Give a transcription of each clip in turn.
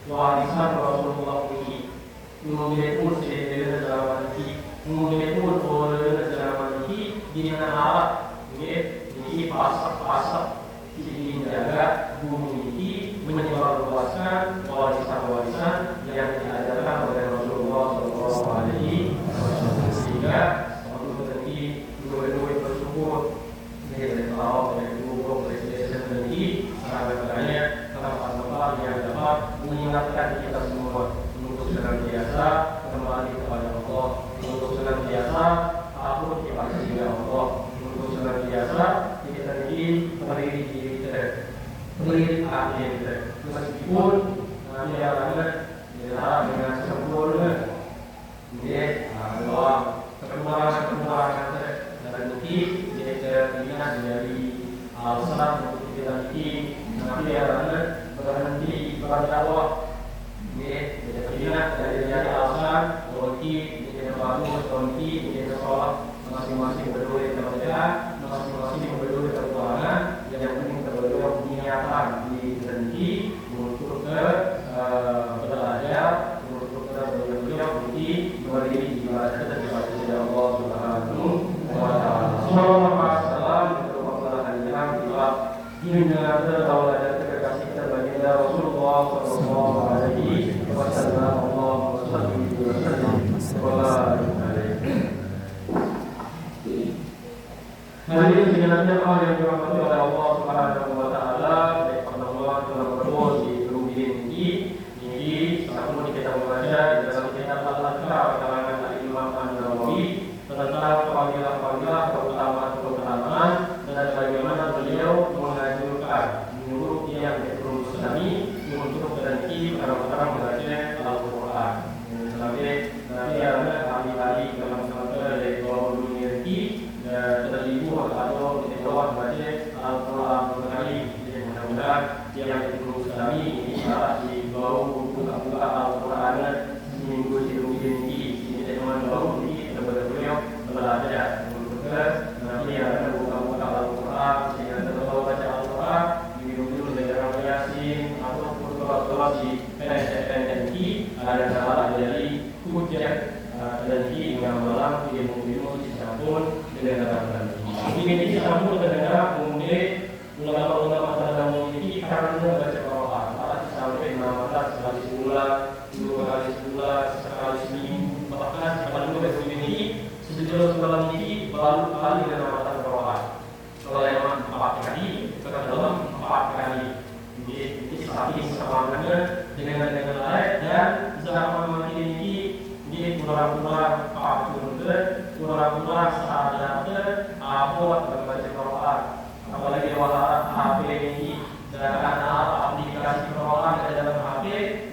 warisan Rasulullah ini menggunakan sejarah zaman ini menggunakan orang zaman ini di mana ini pasar ini menjaga bumi ini menyebarluaskan warisan-warisan yang diajarkan oleh Rasulullah SAW sehingga untuk nanti dua-dua bersyukur dari Allah dari guru presiden nanti sangat-sangatnya tempat-tempat yang dapat mengingatkan kita semua untuk senantiasa kembali kepada Allah, untuk senantiasa takut kepada Allah, untuk senantiasa kita ini berdiri di berdiri akhir kita meskipun nanti akan dengan sempurna bahwa kekurangan dan nanti kita ingat dari alasan untuk kita ini nanti akan berhenti berdakwah kita ingat dari alasan berhenti kita bagus berhenti kita sholat masing-masing berdua kepada masing-masing berdua kekurangan yang penting berdua niatan berhenti untuk belajar untuk belajar berhenti berdiri di ibadah dan kepada Allah Subhanahu wa Ta'ala. Salam Inna tertawa dan terkasih terbaginda Rasulullah Sallallahu Alaihi Wasallam. Allahumma salli wa barik alaihi. Hadirin sekalian yang dirahmati oleh Allah Subhanahu wa Ta'ala, baik Allah dalam berdoa di Rubiin ini satu kita membaca di dalam kitab Al-Adhkar karangan Imam An-Nawawi tentang fadilah-fadilah keutamaan dan bagaimana beliau menyuruh yang belum Islami untuk berhenti orang-orang membaca Al-Quran. Nanti ada ahli-ahli dalam dari bawah dunia ini terlibu atau di bawah membaca Al-Quran kali. Mudah-mudahan yang belum Islami ini di bawah buka-buka Al-Quran seminggu ini teman baru ini beliau belajar untuk nanti ada buka-buka Al-Quran sehingga terbawa baca Al-Quran minum dengan Yasin ataupun surat-surat di PNI ada salah dari hujan dan hingga malam ilmu-ilmu disambung dengan dalam ini disambung dengan kemudian ulama-ulama dalam ini karena baca Al-Quran sampai 6 sekali sebulan 2 kali sebulan sekali seminggu bahkan kalau kita ini sejauh dalam ini baru kali dalam Al-Quran kalau yang 4 kali dalam 4 kali ini saking semangatnya dengan lain dan zaman makin ini kurang-kurang kurang-kurang sadar apa membaca Quran apalagi walau HP ini dan aplikasi Quran ada dalam HP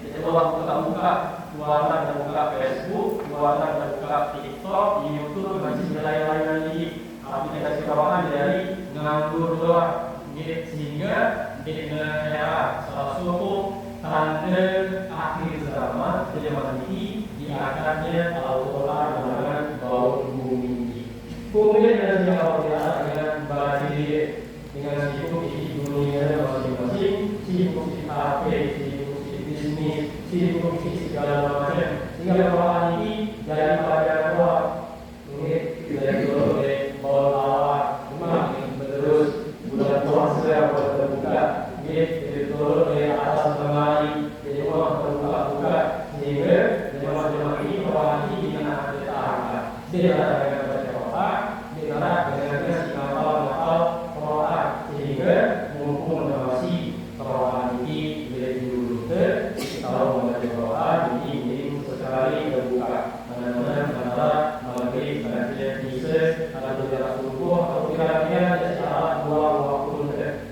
jadi kalau buka buatan dan buka Facebook buatan dan buka TikTok YouTube masih lain-lain lagi aplikasi Quran dari nganggur doang sehingga dengan salah satu tanda akhir zaman zaman ini diangkatnya Al-Quran dengan bau bumi. Kemudian ada yang dengan bagi dengan sibuk isi dunia masing-masing, sibuk isi HP, sibuk isi bisnis, sibuk isi segala macam. Sehingga Quran ini daripada doa dari dulu dari bawah awal, memang terus bulan puasa terbuka, dari dulu dari atas lemari, jadi orang terbuka-buka, sehingga jemaah-jemaah ini Quran ini dengan kita angkat. Dia dengan baca Quran, dia dengan nakal Quran, sehingga mumpung mengawasi Quran ini dari dulu kalau membaca Quran ini sekali terbuka. Mana-mana antara maghrib dan bisa atau jarak subuh atau kira-kira secara 2 waktu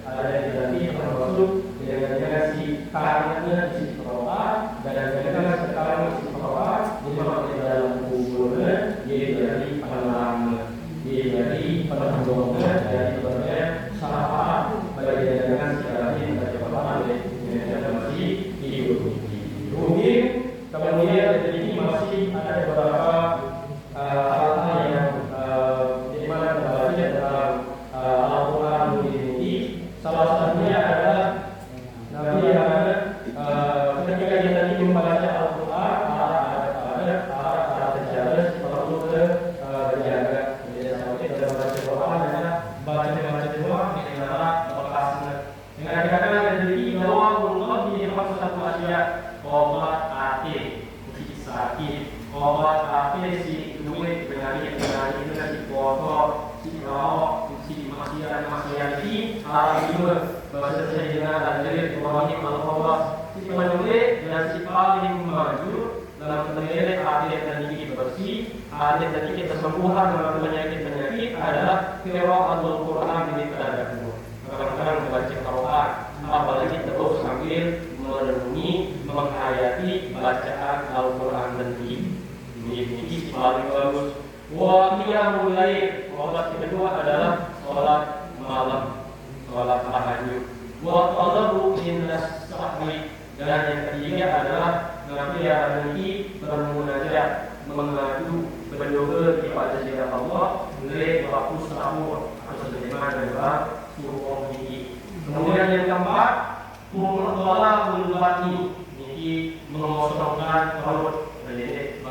ada yang termasuk dengan si karenanya si Quran dan dengan sekarang si Quran di dalam kuburnya dia dari panorama dia dari penanggungan dari berbagai syafaat bagi dengan segala baca Quran dengan masih hidup. Mungkin kemudian ini masih ada beberapa hal-hal yang di mana terbaca dalam Al-Quran ini. Salah satunya adalah Nabi ketika kita dia obat hati si sakit, obat hati si duit penyakit itu kan si kotor, si rokok, si maksiat si alimah bahasa Sayyidina Al-Jalil Ibrahim Al-Khawwas si penulis dan si paling maju dalam menilai hati dan diri bersih, hati dan diri kesembuhan dalam penyakit-penyakit adalah qiraatul Quran di tadabbur. Kadang-kadang membaca Quran, apalagi terus sambil merenungi, menghayati bacaan Al-Quran dan ini paling bagus. Wa qiyamul lail, obat kedua adalah sholat malam, sholat tahajud. Wa talabu minas sahwi, dan yang ketiga adalah nanti bermunajat, mengadu berdoa kepada Sifat Allah oleh waktu sahur atau sebagaimana dalam surah ini. Kemudian yang keempat, qulaqul bati, ini mengosongkan perut, jadi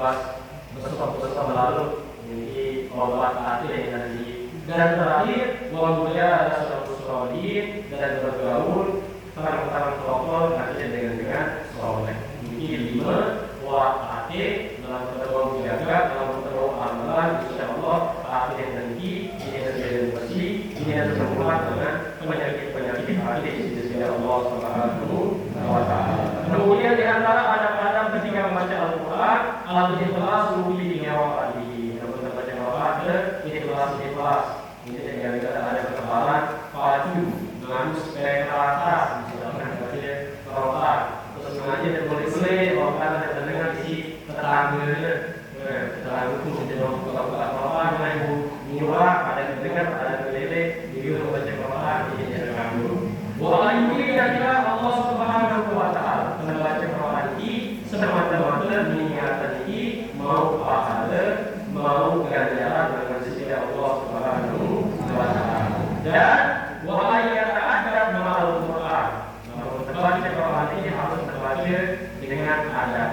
besar lalu ini obat hati yang tadi. Dan terakhir, wamulya as-solihin, dan bergaul tarang-tarang protokol nanti dengan soleh. Ini 5 hati dalam kedua menjaga, dalam kedua amalan, insyaallah hati yang tinggi, ini yang bersih, ini yang sembuh dengan penyakit-penyakit hati di sisi Allah Subhanahu wa taala. Kemudian di antara adab-adab ketika membaca Al-Qur'an, al-ikhlas fi niyyatihi. Dalam membaca Al-Qur'an, ikhlas. Ini dengan ada ketebalan pacu dengan supaya rata, misalkan baca Al-Qur'an terus sengaja dan boleh-boleh Al-Qur'an ada terdengar isi tetangga itu sudah Al-Qur'an dengan ibu miwa ada terdengar ada kelele dia membaca Al-Qur'an ini ada kamu. Wa ini adalah Allah Subhanahu wa taala membaca Al-Qur'an ini semata-mata niatan ini mau pahala mau ganjaran dengan sisi Allah Subhanahu wa taala. Dan wa ayata'addab ma'al Qur'an. Membaca Al-Qur'an ini harus dibaca dengan adab.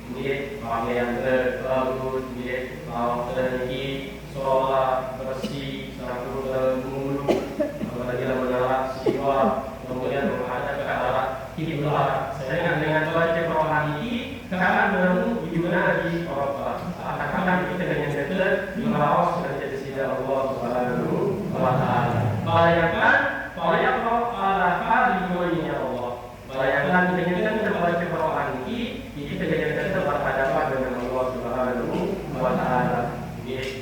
Ini pakaian bagus, ini tinggi, sholat bersih, satu mulut, apalagi menolak sifat, kemudian menghadap ke arah kiblat. Dengan baca Al-Qur'an ini akan menunjukkan di Al-Qur'an. Akan kita dengan betul merawas dari sisi Allah Subhanahu wa taala. Bayangkan ala kalimahnya Allah. Bayangkan dengan membaca Al-Qur'an ini kita dengan berhadapan dengan Allah Subhanahu wa taala.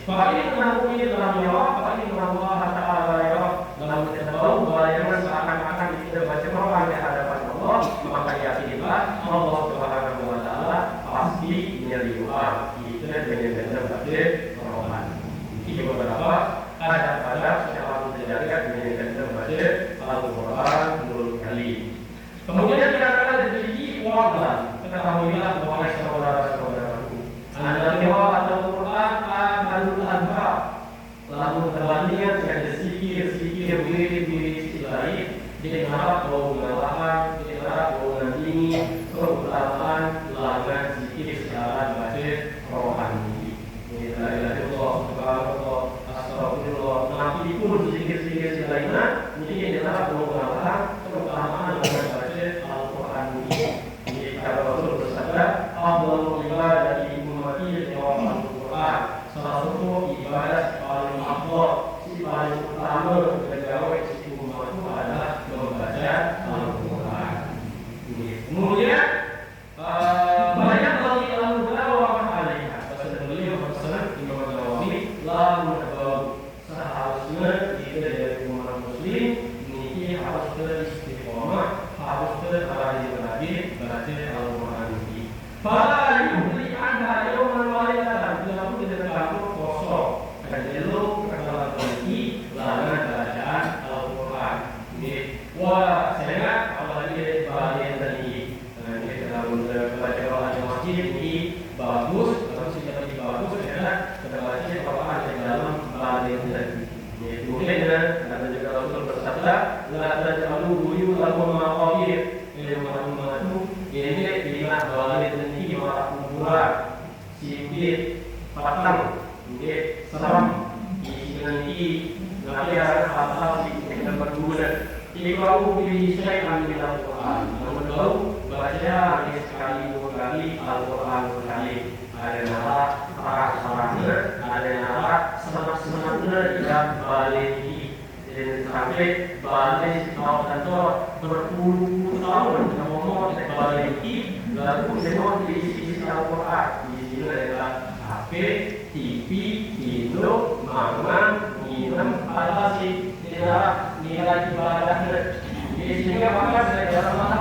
Fa'innahu dalam Allah, fa'innahu Allah ta'ala ya dalam tahu bayangan seakan-akan kita baca Al-Qur'an di hadapan Allah, maka yakinlah Allah Subhanahu wa taala pasti menerima kita dengan baca Al-Qur'an. Ini beberapa adab-adab yang harus dijaga dengan baca Al-Qur'an nurul kalim. Kemudian kita akan dari wa'lam, ketahuilah bahwa saudara-saudaraku, anda Al-Qur'an amalul albab, lalu terbandingkan dengan zikir-zikir mirip-mirip lain dengan harap bahwa mengalahkan, dengan harap bahwa menandingi keutamaan lagan zikir secara baca Quran ini. La ilaha illallah, subhanallah, astagfirullah. Nanti pun zikir-zikir lainnya mungkin dengan harap bahwa mengalahkan keutamaan lagan baca Al-Quran ini. Jadi kalau Rasul bersabda, afdhalul ibadati ummati Al-Quran. Salah satu ibadah paling afdal, paling utama pegawai sisi umat itu adalah membaca Al-Quran. Kemudian banyak lagi al-mudawaman alaiha. Pasal beliau berpesan Imam Nawawi, la mudawaw. Seharusnya kita dari umat muslim ini harus beristiqomah, harus rajin-rajin baca Al-Quran ini. Fala yuhli anha yawman walidatan, bila pun tidak takut kosong dan elok kekalahan ini larangan bacaan Al-Quran. Wah, saya ingat apalagi bagian tadi kita dalam baca Quran di masjid ini bagus, kalau sudah lebih bagus adalah kita baca Quran di dalam bagian tadi. Kemudian ada juga Rasul bersabda, la taj'alu buyutakum maqabir, ilmu ini lima bagian tadi para kuburan, sipit, patang, serem, ini nanti ada hal-hal yang berguna. Jika pilih saya ambil Al-Quran, namun baca Al-Quran Karim. Ada nara parah-parahnya, ada nara semangat-semangatnya yang balik dan sampai balik tahun kantor berpuluh-puluh tahun ngomong tentang balik lalu semua diisi Al-Quran. Di sini adalah HP, TV, Indo, mangan, minum, alasi, nilai ibadahnya. Sehingga maka dari dalam